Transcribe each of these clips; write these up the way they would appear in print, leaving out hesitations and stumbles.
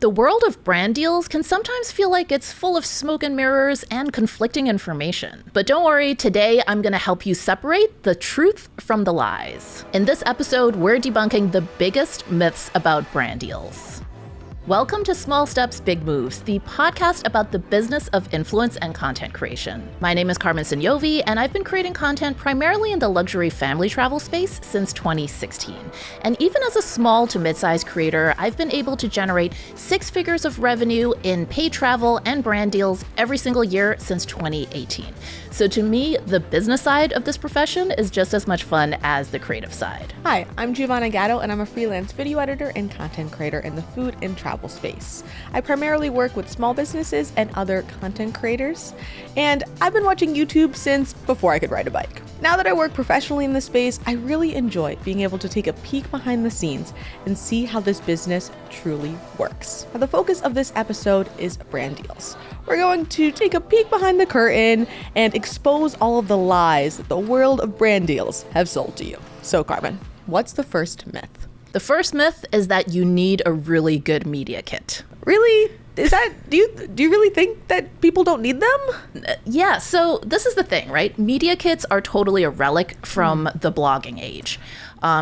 The world of brand deals can sometimes feel like it's full of smoke and mirrors and conflicting information. But don't worry, today I'm going to help you separate the truth from the lies. In this episode, we're debunking the biggest myths about brand deals. Welcome to Small Steps, Big Moves, the podcast about the business of influence and content creation. My name is Carmen Sognonvi, and I've been creating content primarily in the luxury family travel space since 2016. And even as a small to mid-sized creator, I've been able to generate 6 figures of revenue in paid travel and brand deals every single year since 2018. So to me, the business side of this profession is just as much fun as the creative side. Hi, I'm Giovanna Gatto, and I'm a freelance video editor and content creator in the food and travel space. I primarily work with small businesses and other content creators, and I've been watching YouTube since before I could ride a bike. Now that I work professionally in this space, I really enjoy being able to take a peek behind the scenes and see how this business truly works. Now, the focus of this episode is brand deals. We're going to take a peek behind the curtain and expose all of the lies that the world of brand deals have sold to you. So, Carmen, what's the first myth? The first myth is that you need a really good media kit. Really? Is that, do you really think that people don't need them? Yeah, so this is the thing, right? Media kits are totally a relic from the blogging age.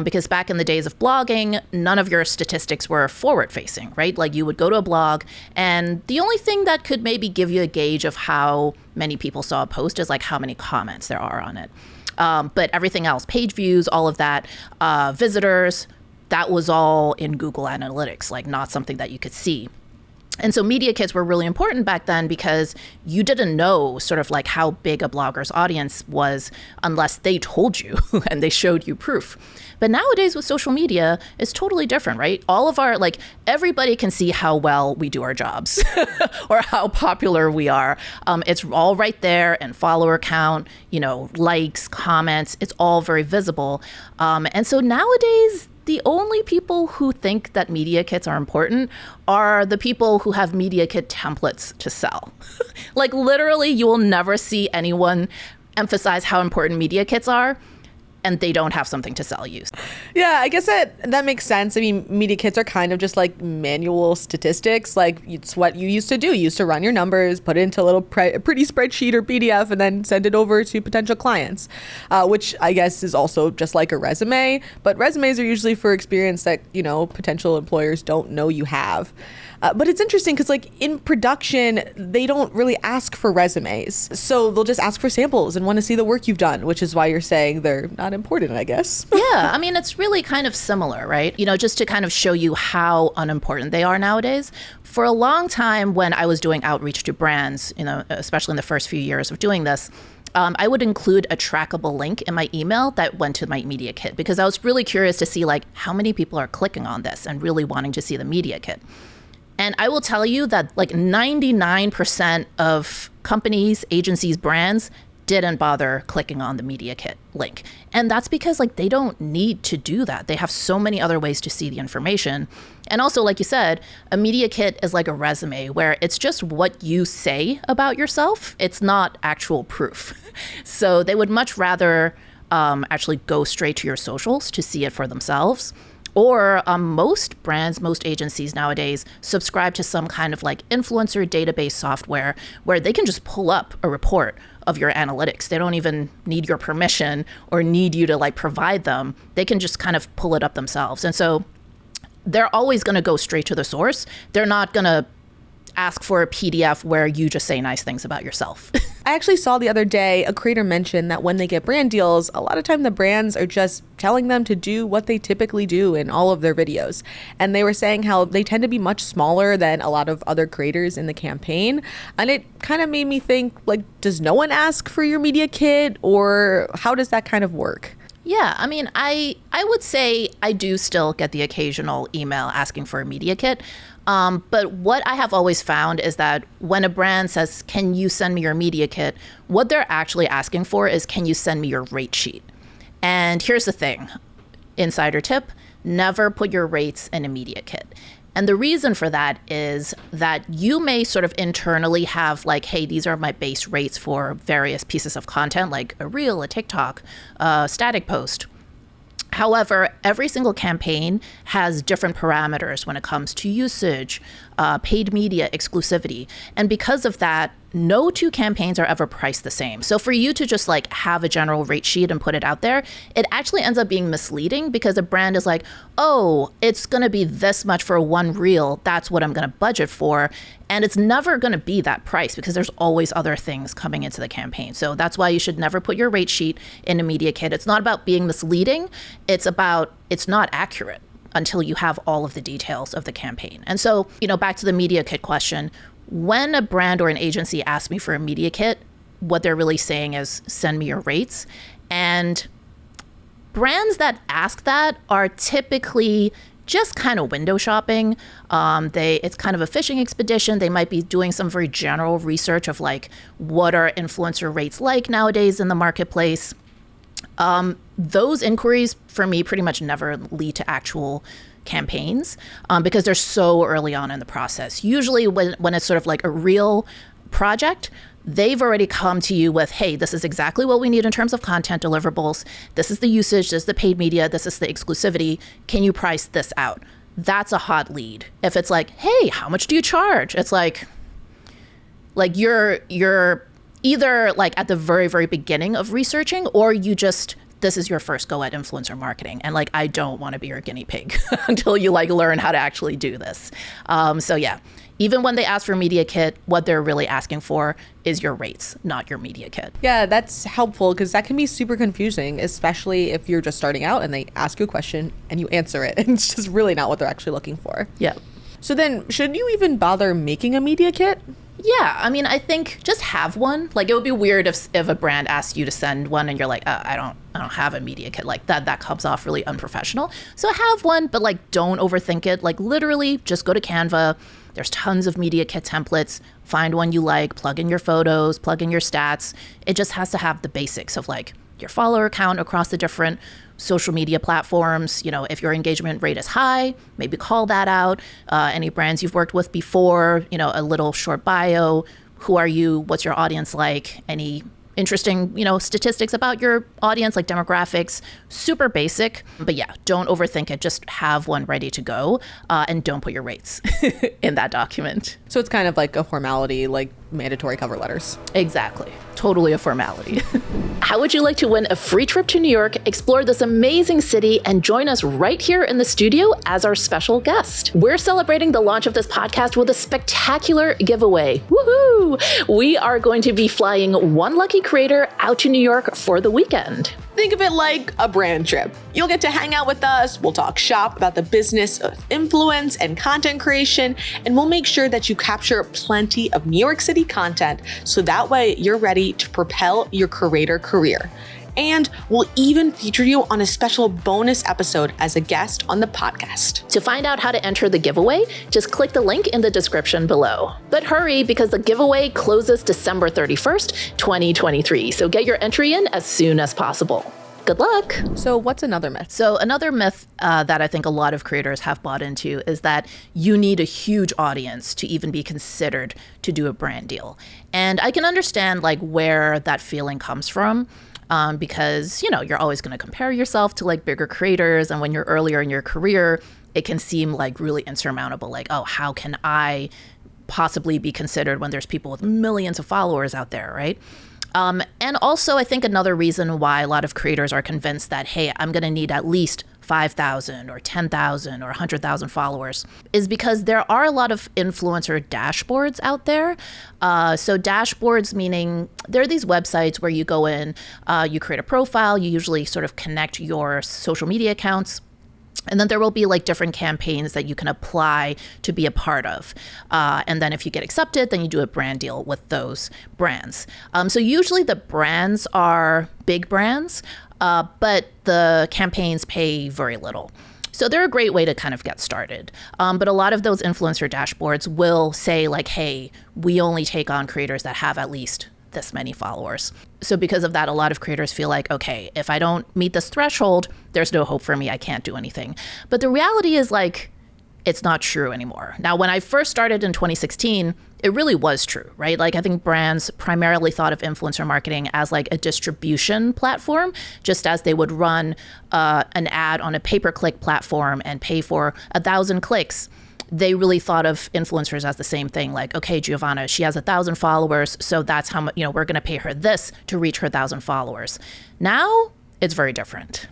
Because back in the days of blogging, none of your statistics were forward-facing, right? Like you would go to a blog, and the only thing that could maybe give you a gauge of how many people saw a post is like how many comments there are on it. But everything else, page views, all of that, visitors, that was all in Google Analytics, like not something that you could see. And so media kits were really important back then because you didn't know sort of like how big a blogger's audience was unless they told you and they showed you proof. But nowadays with social media, it's totally different, right? All of our, like, everybody can see how well we do our jobs or how popular we are. It's all right there, and follower count, likes, comments, it's all very visible. And so nowadays, the only people who think that media kits are important are the people who have media kit templates to sell. Like literally, you will never see anyone emphasize how important media kits are, and they don't have something to sell you. Yeah, I guess that makes sense. I mean, media kits are kind of just like manual statistics. Like it's what you used to do. You used to run your numbers, put it into a little pretty spreadsheet or PDF, and then send it over to potential clients, which I guess is also just like a resume. But resumes are usually for experience that, potential employers don't know you have. But it's interesting because like in production, they don't really ask for resumes. So they'll just ask for samples and want to see the work you've done, which is why you're saying they're not important, I guess. Yeah, I mean, it's really kind of similar, right? Just to kind of show you how unimportant they are nowadays. For a long time when I was doing outreach to brands, especially in the first few years of doing this, I would include a trackable link in my email that went to my media kit because I was really curious to see like how many people are clicking on this and really wanting to see the media kit. And I will tell you that like 99% of companies, agencies, brands didn't bother clicking on the media kit link. And that's because like they don't need to do that. They have so many other ways to see the information. And also, like you said, a media kit is like a resume where it's just what you say about yourself. It's not actual proof. So they would much rather actually go straight to your socials to see it for themselves. Or most brands, most agencies nowadays subscribe to some kind of like influencer database software where they can just pull up a report of your analytics. They don't even need your permission or need you to like provide them. They can just kind of pull it up themselves. And so they're always going to go straight to the source. They're not going to ask for a PDF where you just say nice things about yourself. I actually saw the other day a creator mention that when they get brand deals, a lot of time the brands are just telling them to do what they typically do in all of their videos. And they were saying how they tend to be much smaller than a lot of other creators in the campaign. And it kind of made me think, like, does no one ask for your media kit, or how does that kind of work? Yeah, I mean, I would say I do still get the occasional email asking for a media kit. But what I have always found is that when a brand says, can you send me your media kit, what they're actually asking for is, can you send me your rate sheet? And here's the thing, insider tip, never put your rates in a media kit. And the reason for that is that you may sort of internally have like, hey, these are my base rates for various pieces of content, like a reel, a TikTok, a static post. However, every single campaign has different parameters when it comes to usage, paid media, exclusivity. And because of that, no two campaigns are ever priced the same. So for you to just like have a general rate sheet and put it out there, it actually ends up being misleading because a brand is like, oh, it's going to be this much for one reel. That's what I'm going to budget for. And it's never going to be that price because there's always other things coming into the campaign. So that's why you should never put your rate sheet in a media kit. It's not about being misleading. It's not accurate until you have all of the details of the campaign. And so, back to the media kit question, when a brand or an agency asks me for a media kit, what they're really saying is send me your rates. And brands that ask that are typically just kind of window shopping. It's kind of a fishing expedition. They might be doing some very general research of like, what are influencer rates like nowadays in the marketplace? Those inquiries for me pretty much never lead to actual campaigns because they're so early on in the process. Usually when it's sort of like a real project, they've already come to you with, hey, this is exactly what we need in terms of content deliverables. This is the usage, this is the paid media, this is the exclusivity. Can you price this out? That's a hot lead. If it's like, hey, how much do you charge? It's like you're either like at the very, very beginning of researching, or this is your first go at influencer marketing. And like, I don't want to be your guinea pig until you like learn how to actually do this. So yeah, even when they ask for a media kit, what they're really asking for is your rates, not your media kit. Yeah, that's helpful because that can be super confusing, especially if you're just starting out and they ask you a question and you answer it. And it's just really not what they're actually looking for. Yeah. So then should you even bother making a media kit? Yeah, I mean, I think just have one. Like, it would be weird if a brand asked you to send one and you're like, I don't have a media kit. Like that comes off really unprofessional. So have one, but like, don't overthink it. Like, literally just go to Canva. There's tons of media kit templates. Find one you like, plug in your photos, plug in your stats. It just has to have the basics of like your follower count across the different social media platforms. If your engagement rate is high, maybe call that out. Any brands you've worked with before, a little short bio. Who are you? What's your audience like? Any interesting, statistics about your audience, like demographics, super basic. But yeah, don't overthink it. Just have one ready to go and don't put your rates in that document. So it's kind of like a formality, like mandatory cover letters. Exactly. Totally a formality. How would you like to win a free trip to New York, explore this amazing city, and join us right here in the studio as our special guest? We're celebrating the launch of this podcast with a spectacular giveaway. Woohoo! We are going to be flying one lucky creator out to New York for the weekend. Think of it like a brand trip. You'll get to hang out with us, we'll talk shop about the business of influence and content creation, and we'll make sure that you capture plenty of New York City content so that way you're ready to propel your creator career. And we'll even feature you on a special bonus episode as a guest on the podcast. To find out how to enter the giveaway, just click the link in the description below. But hurry, because the giveaway closes December 31st, 2023. So get your entry in as soon as possible. Good luck. So what's another myth? So another myth that I think a lot of creators have bought into is that you need a huge audience to even be considered to do a brand deal. And I can understand like where that feeling comes from. Because, you're always going to compare yourself to like bigger creators. And when you're earlier in your career, it can seem like really insurmountable. Like, oh, how can I possibly be considered when there's people with millions of followers out there, right? And also, I think another reason why a lot of creators are convinced that, hey, I'm going to need at least 5,000 or 10,000 or 100,000 followers is because there are a lot of influencer dashboards out there. So dashboards meaning there are these websites where you go in, you create a profile, you usually sort of connect your social media accounts. And then there will be like different campaigns that you can apply to be a part of. And then if you get accepted, then you do a brand deal with those brands. So usually the brands are big brands, but the campaigns pay very little. So they're a great way to kind of get started. But a lot of those influencer dashboards will say like, hey, we only take on creators that have at least this many followers. So because of that, a lot of creators feel like, okay, if I don't meet this threshold, there's no hope for me. I can't do anything. But the reality is like, it's not true anymore. Now, when I first started in 2016, it really was true, right? Like I think brands primarily thought of influencer marketing as like a distribution platform, just as they would run an ad on a pay-per-click platform and pay for 1,000 clicks. They really thought of influencers as the same thing. Like, okay, Giovanna, she has 1,000 followers, so that's how much, we're going to pay her this to reach her 1,000 followers. Now it's very different.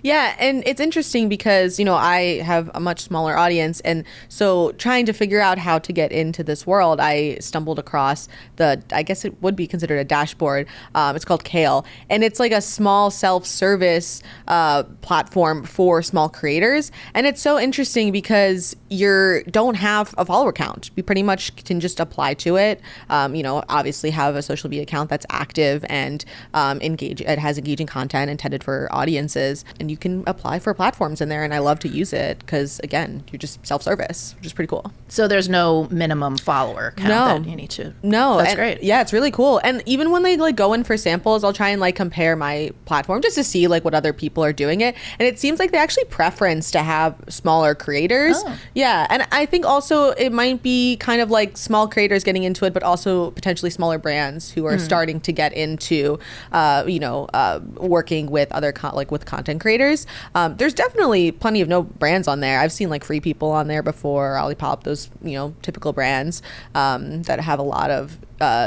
Yeah, and it's interesting because, I have a much smaller audience. And so trying to figure out how to get into this world, I stumbled across I guess it would be considered a dashboard. It's called Kale. And it's like a small self-service platform for small creators. And it's so interesting because you don't have a follower count. You pretty much can just apply to it. Obviously have a social media account that's active and it has engaging content intended for audiences. And you can apply for platforms in there, and I love to use it because, again, you're just self-service, which is pretty cool. So there's no minimum follower count that you need to. No, that's great. Yeah, it's really cool. And even when they go in for samples, I'll try and compare my platform just to see what other people are doing it. And it seems like they actually preference to have smaller creators. Oh. Yeah, and I think also it might be kind of like small creators getting into it, but also potentially smaller brands who are starting to get into, working with other with content creators. There's definitely plenty of no brands on there. I've seen Free People on there before, Olipop, those typical brands that have a lot of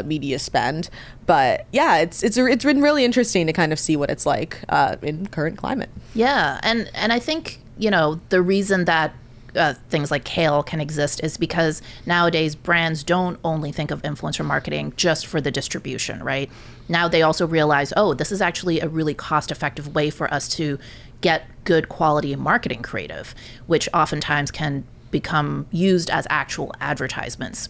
media spend. But yeah, it's been really interesting to kind of see what it's like in current climate. Yeah, and I think the reason that things like Kale can exist is because nowadays brands don't only think of influencer marketing just for the distribution, right? Now they also realize, this is actually a really cost-effective way for us to get good quality marketing creative, which oftentimes can become used as actual advertisements.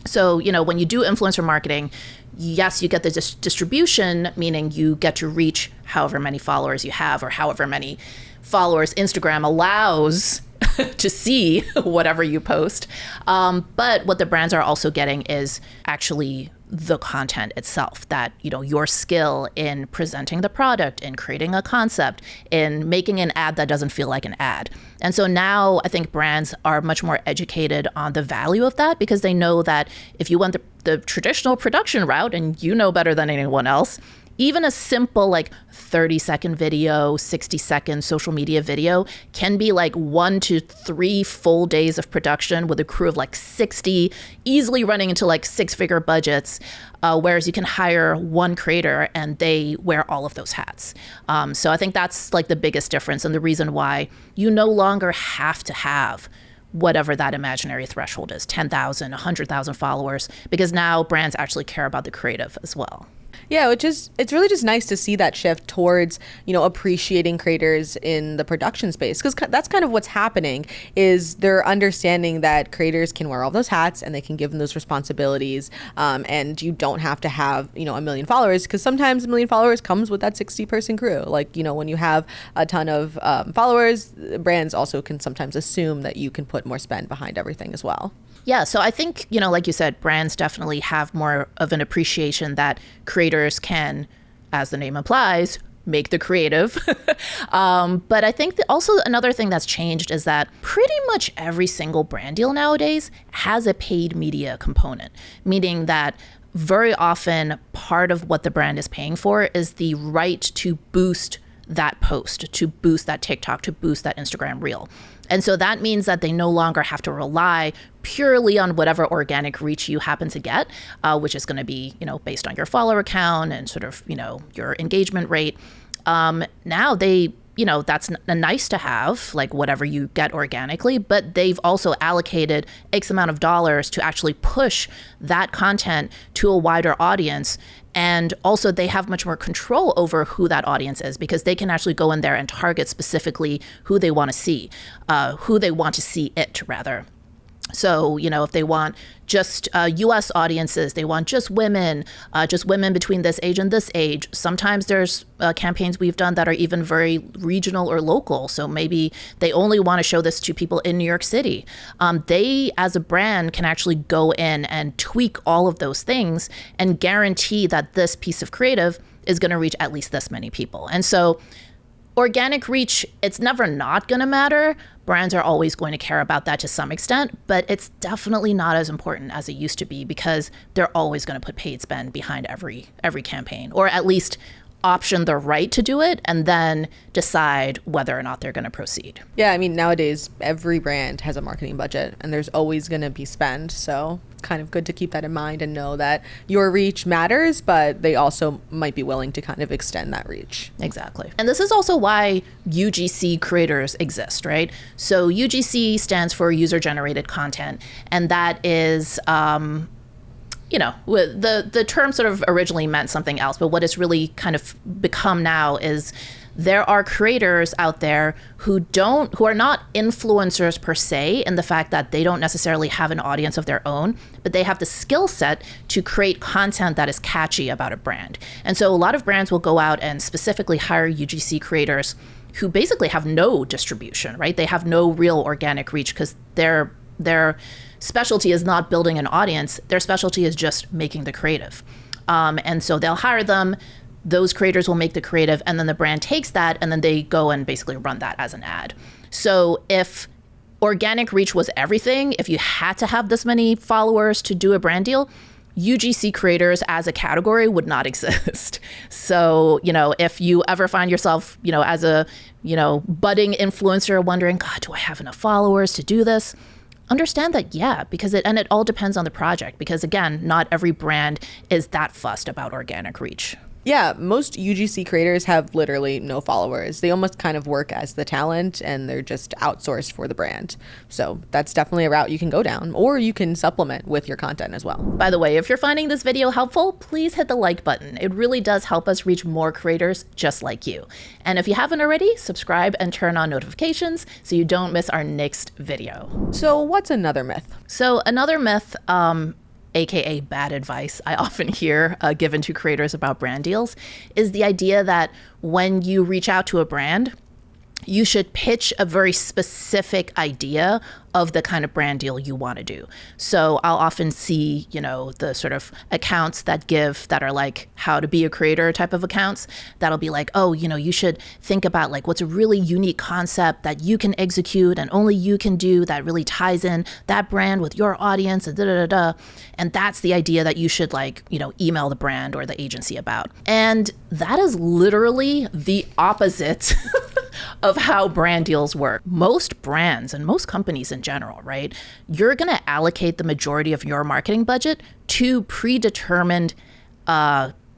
So, when you do influencer marketing, yes, you get the distribution, meaning you get to reach however many followers you have or however many followers Instagram allows to see whatever you post. But what the brands are also getting is actually the content itself, that, your skill in presenting the product, in creating a concept, in making an ad that doesn't feel like an ad. And so now I think brands are much more educated on the value of that, because they know that if you went the traditional production route, and better than anyone else, even a simple 30-second video, 60-second social media video can be 1 to 3 full days of production with a crew of 60, easily running into 6-figure budgets. Whereas you can hire one creator and they wear all of those hats. So I think that's the biggest difference, and the reason why you no longer have to have whatever that imaginary threshold is, 10,000, 100,000 followers, because now brands actually care about the creative as well. Yeah, it's really just nice to see that shift towards, appreciating creators in the production space, because that's kind of what's happening, is they're understanding that creators can wear all those hats and they can give them those responsibilities. And you don't have to have, 1 million followers, because sometimes 1 million followers comes with that 60-person crew. When you have a ton of followers, brands also can sometimes assume that you can put more spend behind everything as well. Yeah, so I think, like you said, brands definitely have more of an appreciation that creators can, as the name implies, make the creative. But I think also another thing that's changed is that pretty much every single brand deal nowadays has a paid media component, meaning that very often part of what the brand is paying for is the right to boost that post, to boost that TikTok, to boost that Instagram reel. And so that means that they no longer have to rely purely on whatever organic reach you happen to get, which is going to be, based on your follower count and sort of, your engagement rate. Now they, that's nice to have, whatever you get organically, but they've also allocated X amount of dollars to actually push that content to a wider audience. And also they have much more control over who that audience is, because they can actually go in there and target specifically who they want to see it rather. So, if they want just U.S. audiences, they want just women between this age and this age. Sometimes there's campaigns we've done that are even very regional or local. So maybe they only want to show this to people in New York City. They, as a brand, can actually go in and tweak all of those things and guarantee that this piece of creative is going to reach at least this many people. And so organic reach, it's never not going to matter, brands are always going to care about that to some extent, but it's definitely not as important as it used to be because they're always going to put paid spend behind every campaign, or at least option the right to do it and then decide whether or not they're going to proceed. Yeah, I mean, nowadays every brand has a marketing budget and there's always going to be spend. So it's kind of good to keep that in mind and know that your reach matters, but they also might be willing to kind of extend that reach. Exactly. And this is also why UGC Creators exist, right? So UGC stands for user generated content, and that is the term sort of originally meant something else, but what it's really kind of become now is there are creators out there who are not influencers per se, in the fact that they don't necessarily have an audience of their own, but they have the skill set to create content that is catchy about a brand. And so a lot of brands will go out and specifically hire UGC creators who basically have no distribution, right? They have no real organic reach because their specialty is not building an audience. Their specialty is just making the creative. And so they'll hire them. Those creators will make the creative, and then the brand takes that and then they go and basically run that as an ad. So if organic reach was everything, if you had to have this many followers to do a brand deal, UGC creators as a category would not exist. So, if you ever find yourself, as a, budding influencer wondering, God, do I have enough followers to do this? Understand that, yeah, because it all depends on the project, because again, not every brand is that fussed about organic reach. Yeah, most UGC creators have literally no followers. They almost kind of work as the talent and they're just outsourced for the brand. So that's definitely a route you can go down, or you can supplement with your content as well. By the way, if you're finding this video helpful, please hit the like button. It really does help us reach more creators just like you. And if you haven't already, subscribe and turn on notifications so you don't miss our next video. So what's another myth? So another myth, AKA bad advice I often hear given to creators about brand deals, is the idea that when you reach out to a brand, you should pitch a very specific idea of the kind of brand deal you want to do. So I'll often see, the sort of accounts that are like how to be a creator type of accounts that'll be like, oh, you should think about like what's a really unique concept that you can execute and only you can do that really ties in that brand with your audience and And that's the idea that you should email the brand or the agency about. And that is literally the opposite of how brand deals work. Most brands and most companies in general, right? You're going to allocate the majority of your marketing budget to predetermined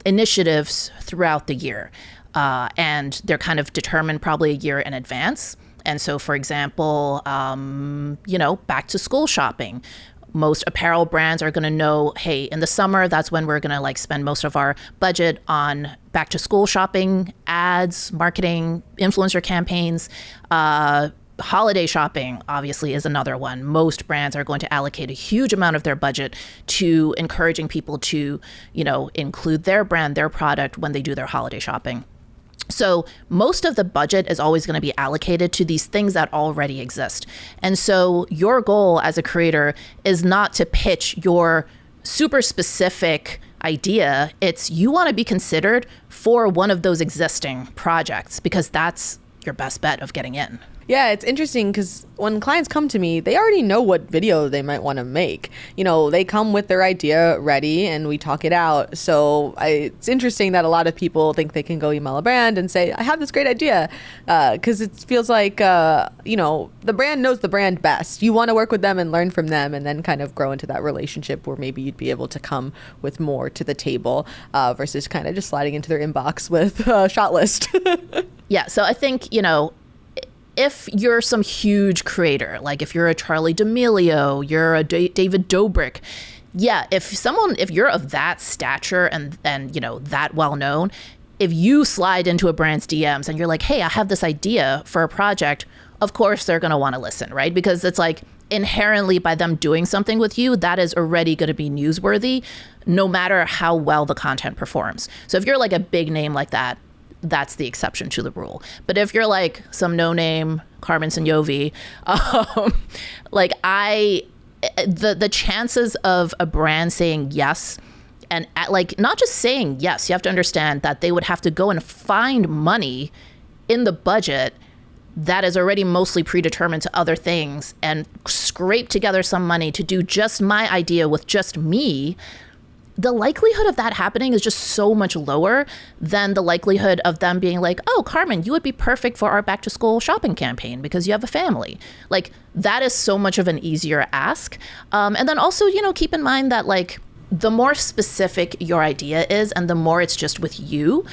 initiatives throughout the year. And they're kind of determined probably a year in advance. And so, for example, back to school shopping. Most apparel brands are going to know, hey, in the summer, that's when we're going to spend most of our budget on back to school shopping, ads, marketing, influencer campaigns. Holiday shopping, obviously, is another one. Most brands are going to allocate a huge amount of their budget to encouraging people to, include their brand, their product when they do their holiday shopping. So most of the budget is always going to be allocated to these things that already exist. And so your goal as a creator is not to pitch your super specific idea. It's you want to be considered for one of those existing projects because that's your best bet of getting in. Yeah, it's interesting because when clients come to me, they already know what video they might want to make. They come with their idea ready and we talk it out. So it's interesting that a lot of people think they can go email a brand and say, I have this great idea, because it feels like, the brand knows the brand best. You want to work with them and learn from them and then kind of grow into that relationship where maybe you'd be able to come with more to the table versus kind of just sliding into their inbox with a shot list. Yeah, so I think, if you're some huge creator, like if you're a Charlie D'Amelio, you're a David Dobrik, yeah, if you're of that stature and that well known, if you slide into a brand's DMs and you're like, hey, I have this idea for a project, of course they're going to want to listen, right? Because it's like inherently by them doing something with you, that is already going to be newsworthy, no matter how well the content performs. So if you're like a big name like that, that's the exception to the rule. But if you're like some no-name Carmen Sognonvi, the chances of a brand saying yes, and not just saying yes, you have to understand that they would have to go and find money in the budget that is already mostly predetermined to other things and scrape together some money to do just my idea with just me, the likelihood of that happening is just so much lower than the likelihood of them being like, oh, Carmen, you would be perfect for our back to school shopping campaign because you have a family. Like, that is so much of an easier ask. And then also, keep in mind that like the more specific your idea is and the more it's just with you,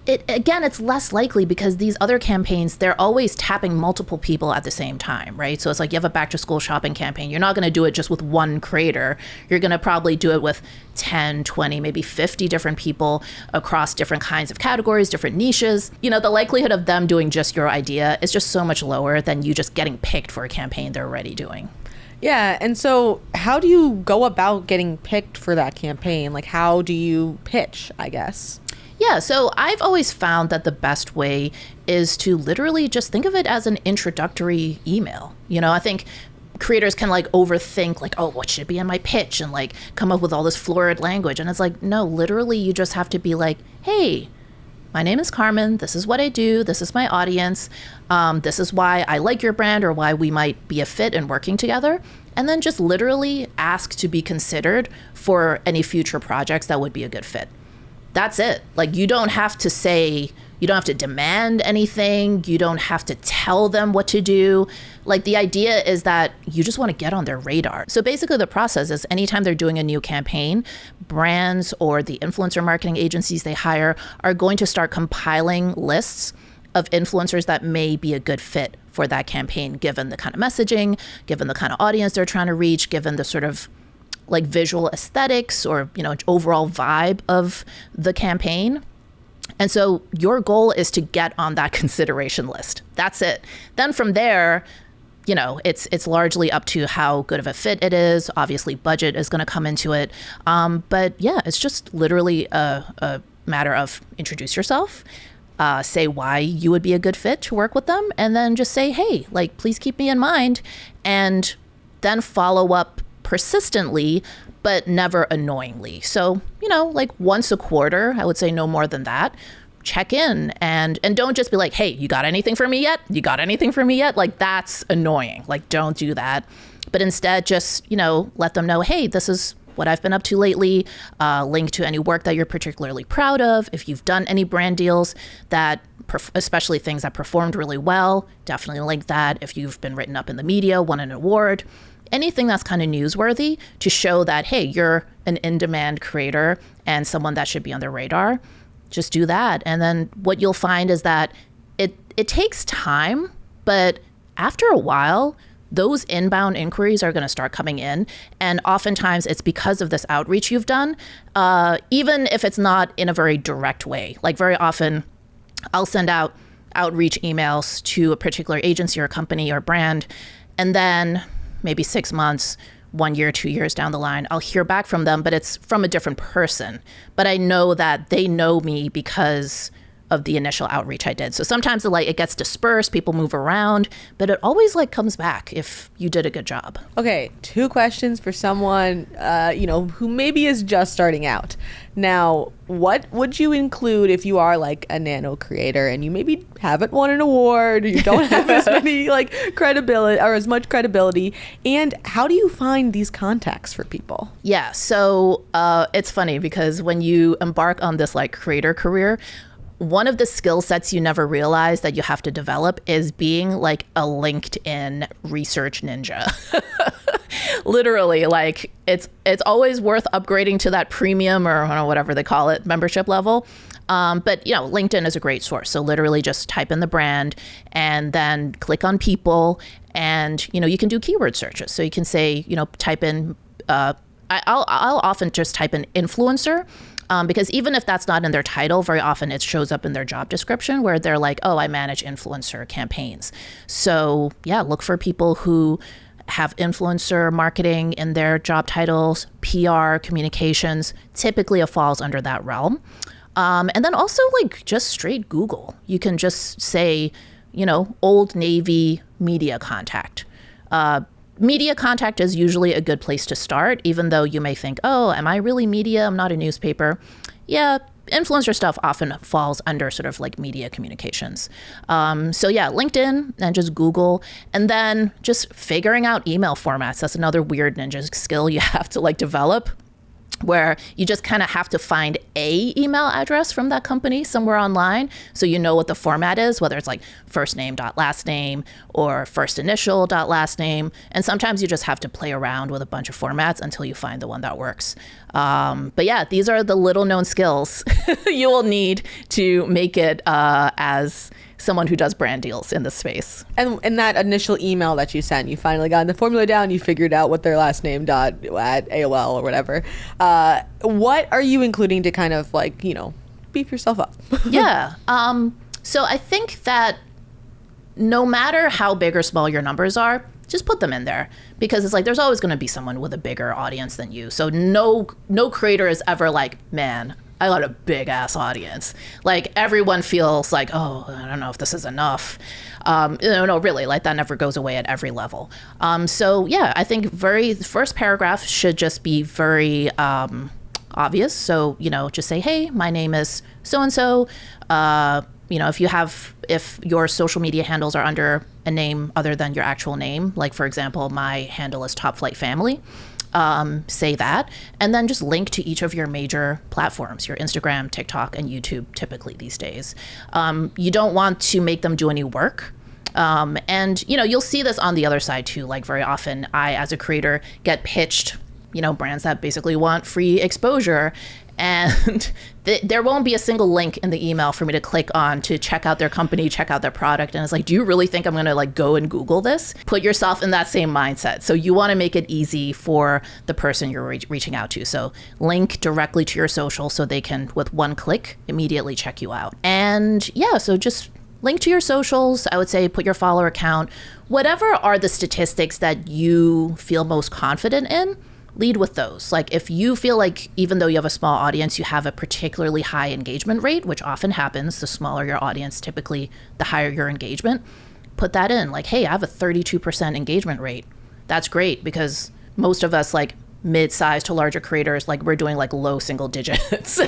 it's less likely because these other campaigns, they're always tapping multiple people at the same time, right? So it's like you have a back to school shopping campaign. You're not going to do it just with one creator. You're going to probably do it with 10, 20, maybe 50 different people across different kinds of categories, different niches. The likelihood of them doing just your idea is just so much lower than you just getting picked for a campaign they're already doing. Yeah. And so how do you go about getting picked for that campaign? Like, how do you pitch, I guess? Yeah, so I've always found that the best way is to literally just think of it as an introductory email. I think creators can like overthink like, oh, what should be in my pitch and like come up with all this florid language. And it's like, no, literally you just have to be like, hey, my name is Carmen. This is what I do. This is my audience. This is why I like your brand or why we might be a fit in working together. And then just literally ask to be considered for any future projects that would be a good fit. That's it. Like, you don't have to demand anything. You don't have to tell them what to do. Like, the idea is that you just want to get on their radar. So basically the process is anytime they're doing a new campaign, brands or the influencer marketing agencies they hire are going to start compiling lists of influencers that may be a good fit for that campaign, given the kind of messaging, given the kind of audience they're trying to reach, given the sort of like visual aesthetics or, overall vibe of the campaign. And so your goal is to get on that consideration list. That's it. Then from there, it's largely up to how good of a fit it is. Obviously, budget is going to come into it. But yeah, it's just literally a matter of introduce yourself, say why you would be a good fit to work with them, and then just say, hey, like, please keep me in mind, and then follow up persistently, but never annoyingly. So, like once a quarter, I would say no more than that, check in and don't just be like, hey, you got anything for me yet? You got anything for me yet? Like, that's annoying. Like, don't do that. But instead just, let them know, hey, this is what I've been up to lately, link to any work that you're particularly proud of. If you've done any brand deals that, especially things that performed really well, definitely link that. If you've been written up in the media, won an award, anything that's kind of newsworthy to show that, hey, you're an in-demand creator and someone that should be on their radar, just do that. And then what you'll find is that it takes time, but after a while, those inbound inquiries are going to start coming in. And oftentimes it's because of this outreach you've done, even if it's not in a very direct way. Like, very often I'll send out outreach emails to a particular agency or company or brand, and then maybe 6 months, 1 year, 2 years down the line, I'll hear back from them, but it's from a different person. But I know that they know me because of the initial outreach I did. So sometimes it gets dispersed, people move around, but it always comes back if you did a good job. Okay, 2 questions for someone, who maybe is just starting out. Now, what would you include if you are like a nano creator and you maybe haven't won an award, or you don't have as many credibility or as much credibility? And how do you find these contacts for people? Yeah, so it's funny because when you embark on this creator career, one of the skill sets you never realize that you have to develop is being like a LinkedIn research ninja. Literally, it's always worth upgrading to that premium or whatever they call it, membership level. But LinkedIn is a great source. So literally just type in the brand and then click on people, and you can do keyword searches. So you can say, type in, I'll often just type in influencer. Because even if that's not in their title, very often it shows up in their job description where they're like, oh, I manage influencer campaigns. So yeah, look for people who have influencer marketing in their job titles, PR, communications. Typically it falls under that realm. And then also just straight Google. You can just say, Old Navy media contact. Media contact is usually a good place to start, even though you may think, oh, am I really media? I'm not a newspaper. Yeah, influencer stuff often falls under sort of like media communications. So yeah, LinkedIn and just Google, and then just figuring out email formats. That's another weird ninja skill you have to like develop, where you just kind of have to find a email address from that company somewhere online so you know what the format is, whether it's like first name dot last name or first initial dot last name. And sometimes you just have to play around with a bunch of formats until you find the one that works. But yeah, these are the little known skills you will need to make it as someone who does brand deals in this space. And in that initial email that you sent, you finally got the formula down, you figured out what their last name dot at AOL or whatever. What are you including to kind of like, beef yourself up? Yeah. So I think that no matter how big or small your numbers are, just put them in there, because it's like there's always going to be someone with a bigger audience than you. So no creator is ever like, man, I got a big ass audience. Like everyone feels like, oh, I don't know if this is enough. No, really, like that never goes away at every level. So yeah, I think the first paragraph should just be very obvious. So, just say, hey, my name is so-and-so. If your social media handles are under a name other than your actual name, like for example, my handle is Top Flight Family, say that, and then just link to each of your major platforms, your Instagram, TikTok, and YouTube typically these days. You don't want to make them do any work. And you'll see this on the other side too. Like very often I, as a creator, get pitched, brands that basically want free exposure, and there won't be a single link in the email for me to click on to check out their company, check out their product. And it's like, do you really think I'm going to like go and Google this? Put yourself in that same mindset. So you want to make it easy for the person you're reaching out to. So link directly to your social so they can, with one click, immediately check you out. And yeah, so just link to your socials. I would say put your follower count, whatever are the statistics that you feel most confident in. Lead with those. Like if you feel like even though you have a small audience, you have a particularly high engagement rate, which often happens, the smaller your audience, typically the higher your engagement, put that in. Like, hey, I have a 32% engagement rate. That's great, because most of us like mid-sized to larger creators, like we're doing like low single digits.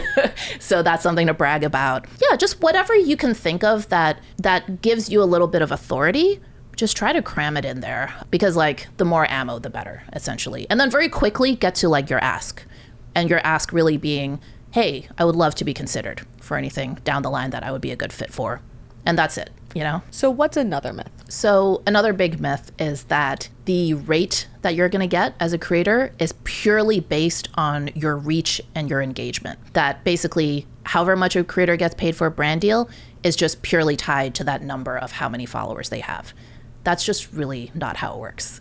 So that's something to brag about. Yeah, just whatever you can think of that gives you a little bit of authority. Just try to cram it in there, because like the more ammo, the better, essentially. And then very quickly get to like your ask, and your ask really being, hey, I would love to be considered for anything down the line that I would be a good fit for. And that's it, So what's another myth? So another big myth is that the rate that you're going to get as a creator is purely based on your reach and your engagement. That basically however much a creator gets paid for a brand deal is just purely tied to that number of how many followers they have. That's just really not how it works.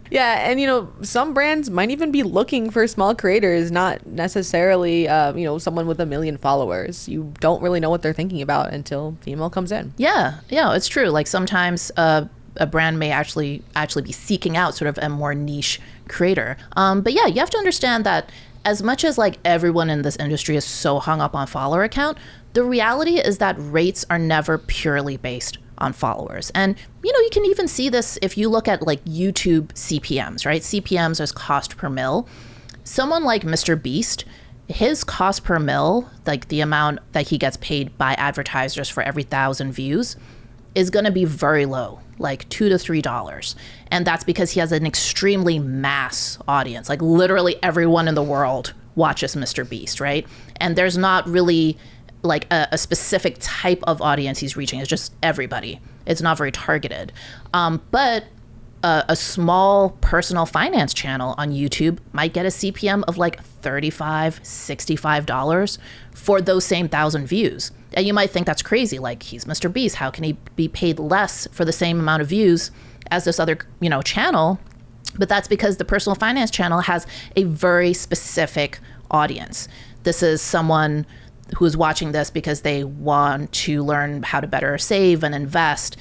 Yeah, and some brands might even be looking for small creators, not necessarily someone with 1 million followers. You don't really know what they're thinking about until female comes in. Yeah, it's true. Like sometimes a brand may actually be seeking out sort of a more niche creator. But yeah, you have to understand that as much as like everyone in this industry is so hung up on follower count, the reality is that rates are never purely based on followers. And, you can even see this if you look at like YouTube CPMs, right? CPMs is cost per mil. Someone like Mr. Beast, his cost per mil, like the amount that he gets paid by advertisers for every 1,000 views, is going to be very low, like $2 to $3. And that's because he has an extremely mass audience. Like literally everyone in the world watches Mr. Beast, right? And there's not really like a specific type of audience he's reaching. It's just everybody. It's not very targeted. But a small personal finance channel on YouTube might get a CPM of like $35, $65 for those same 1,000 views. And you might think that's crazy. Like, he's Mr. Beast. How can he be paid less for the same amount of views as this other, channel? But that's because the personal finance channel has a very specific audience. This is someone who's watching this because they want to learn how to better save and invest,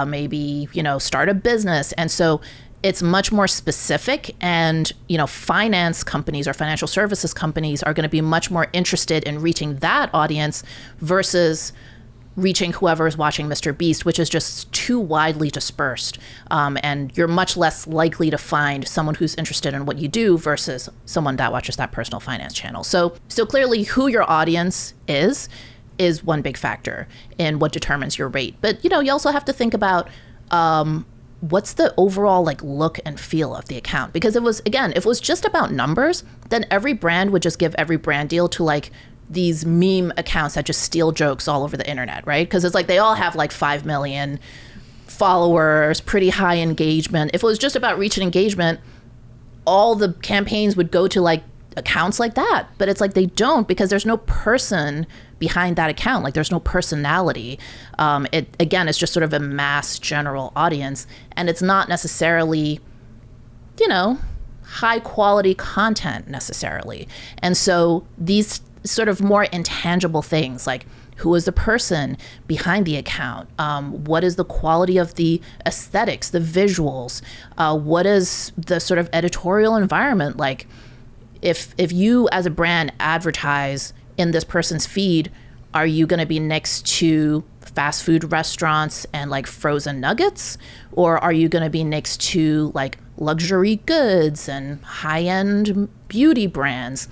maybe, start a business. And so it's much more specific, and, finance companies or financial services companies are going to be much more interested in reaching that audience versus reaching whoever is watching Mr. Beast, which is just too widely dispersed. And you're much less likely to find someone who's interested in what you do versus someone that watches that personal finance channel. So clearly who your audience is one big factor in what determines your rate. But, you also have to think about what's the overall like look and feel of the account? Because if it was just about numbers, then every brand would just give every brand deal to like these meme accounts that just steal jokes all over the internet, right? Because it's like they all have like 5 million followers, pretty high engagement. If it was just about reach and engagement, all the campaigns would go to like accounts like that. But it's like they don't, because there's no person behind that account. Like there's no personality. It's just sort of a mass general audience, and it's not necessarily, high quality content necessarily. And so these sort of more intangible things, like who is the person behind the account? What is the quality of the aesthetics, the visuals? What is the sort of editorial environment like? If you as a brand advertise in this person's feed, are you going to be next to fast food restaurants and like frozen nuggets? Or are you going to be next to like luxury goods and high-end beauty brands?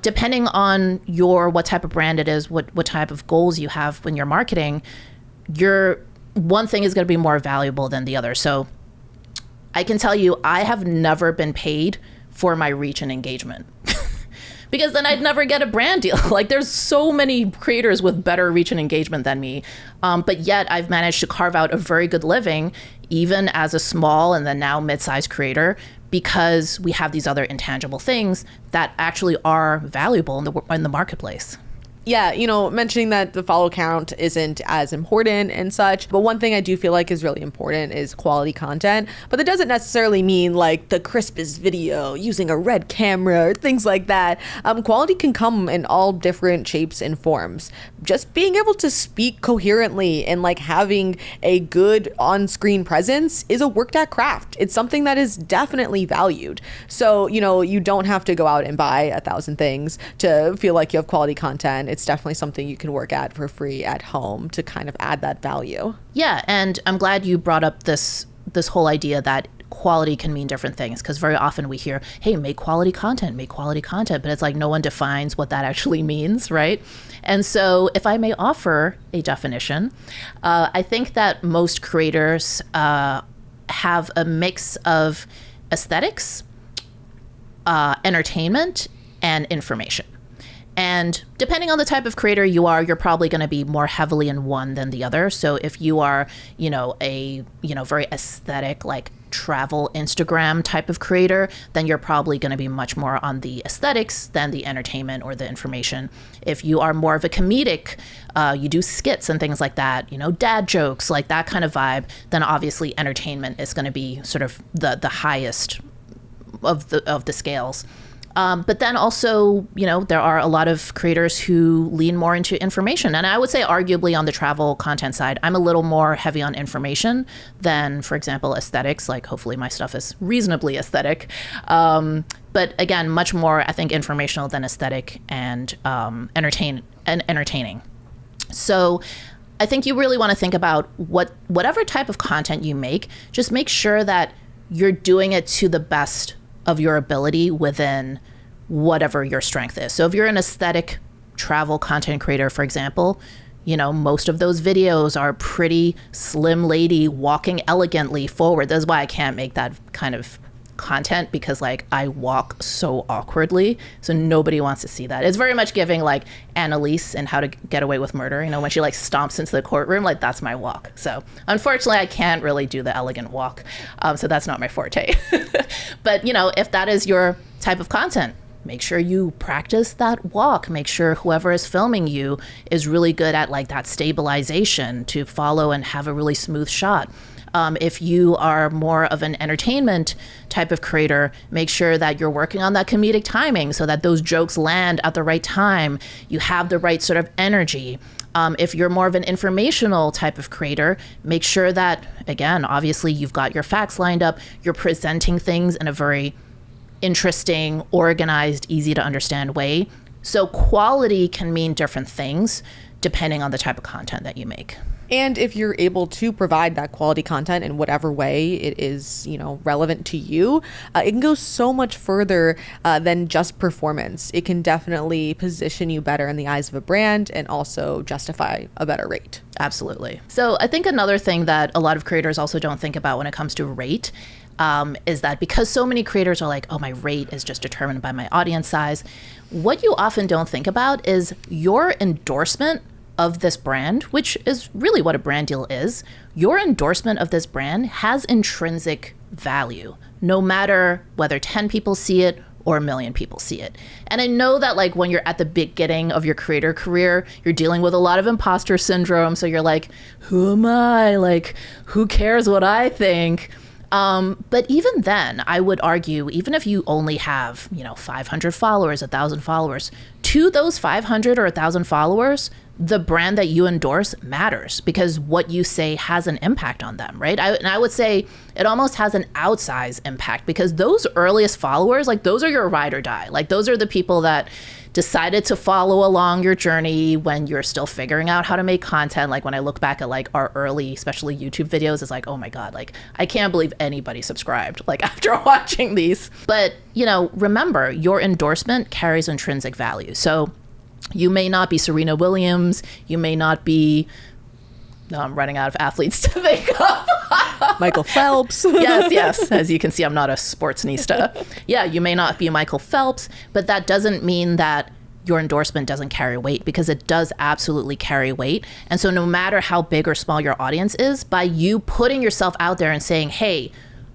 Depending on what type of brand it is, what type of goals you have when you're marketing, your one thing is going to be more valuable than the other. So I can tell you, I have never been paid for my reach and engagement because then I'd never get a brand deal. Like there's so many creators with better reach and engagement than me. But yet I've managed to carve out a very good living, even as a small and then now mid-sized creator, because we have these other intangible things that actually are valuable in the marketplace. Yeah, mentioning that the follow count isn't as important and such, but one thing I do feel like is really important is quality content. But that doesn't necessarily mean like the crispest video using a red camera or things like that. Quality can come in all different shapes and forms. Just being able to speak coherently and like having a good on-screen presence is a worked at craft. It's something that is definitely valued. So, you don't have to go out and buy 1,000 things to feel like you have quality content. It's definitely something you can work at for free at home to kind of add that value. Yeah, and I'm glad you brought up this whole idea that quality can mean different things, because very often we hear, hey, make quality content, but it's like no one defines what that actually means, right? And so if I may offer a definition, I think that most creators have a mix of aesthetics, entertainment, and information. And depending on the type of creator you are, you're probably going to be more heavily in one than the other. So if you are, a very aesthetic, like travel Instagram type of creator, then you're probably going to be much more on the aesthetics than the entertainment or the information. If you are more of a comedic, you do skits and things like that, dad jokes, like that kind of vibe, then obviously entertainment is going to be sort of the highest of the scales. But then also, there are a lot of creators who lean more into information. And I would say arguably on the travel content side, I'm a little more heavy on information than, for example, aesthetics. Like hopefully my stuff is reasonably aesthetic. But again, much more, I think, informational than aesthetic and entertaining. So I think you really want to think about whatever type of content you make, just make sure that you're doing it to the best of your ability within whatever your strength is. So if you're an aesthetic travel content creator, for example, most of those videos are pretty slim lady walking elegantly forward. That's why I can't make that kind of content, because like I walk so awkwardly, so nobody wants to see that. It's very much giving like Annalise in How to Get Away with Murder, when she like stomps into the courtroom, like that's my walk. So unfortunately I can't really do the elegant walk, so that's not my forte. But if that is your type of content, make sure you practice that walk. Make sure whoever is filming you is really good at like that stabilization to follow and have a really smooth shot. If you are more of an entertainment type of creator, make sure that you're working on that comedic timing so that those jokes land at the right time. You have the right sort of energy. If you're more of an informational type of creator, make sure that, again, obviously you've got your facts lined up. You're presenting things in a very interesting, organized, easy to understand way, So quality can mean different things depending on the type of content that you make. And if you're able to provide that quality content in whatever way it is, relevant to you, it can go so much further than just performance. It can definitely position you better in the eyes of a brand and also justify a better rate. Absolutely. So I think another thing that a lot of creators also don't think about when it comes to rate is that because so many creators are like, oh, my rate is just determined by my audience size. What you often don't think about is your endorsement of this brand, which is really what a brand deal is. Your endorsement of this brand has intrinsic value, no matter whether 10 people see it or 1 million people see it. And I know that like when you're at the beginning of your creator career, you're dealing with a lot of imposter syndrome. So you're like, who am I? Like, who cares what I think? But even then, I would argue, even if you only have, 500 followers, 1,000 followers, to those 500 or 1,000 followers, the brand that you endorse matters because what you say has an impact on them, right? And I would say it almost has an outsized impact because those earliest followers, like those are your ride or die. Like those are the people that decided to follow along your journey when you're still figuring out how to make content. Like when I look back at like our early, especially YouTube videos, it's like, oh my God, like I can't believe anybody subscribed like after watching these. But, remember your endorsement carries intrinsic value. So you may not be Serena Williams. You may not be, no, I'm running out of athletes to think of. Michael Phelps. Yes. As you can see, I'm not a sportsnista. Yeah, you may not be Michael Phelps, but that doesn't mean that your endorsement doesn't carry weight because it does absolutely carry weight. And so no matter how big or small your audience is, by you putting yourself out there and saying, hey,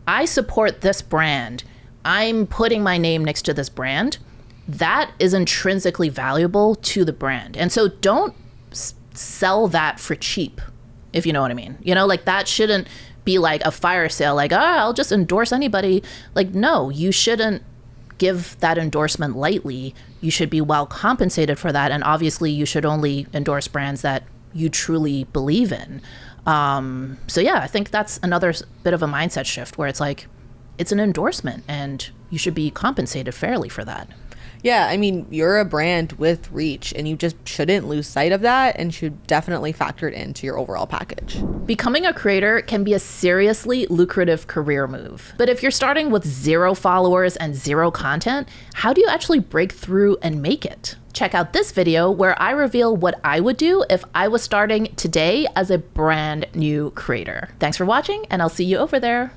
I support this brand, I'm putting my name next to this brand, that is intrinsically valuable to the brand. And so don't sell that for cheap, if you know what I mean. Like that shouldn't be like a fire sale, like, I'll just endorse anybody. Like, no, you shouldn't give that endorsement lightly. You should be well compensated for that. And obviously you should only endorse brands that you truly believe in. So yeah, I think that's another bit of a mindset shift where it's like, it's an endorsement and you should be compensated fairly for that. Yeah, I mean, you're a brand with reach and you just shouldn't lose sight of that and should definitely factor it into your overall package. Becoming a creator can be a seriously lucrative career move. But if you're starting with 0 followers and 0 content, how do you actually break through and make it? Check out this video where I reveal what I would do if I was starting today as a brand new creator. Thanks for watching, and I'll see you over there.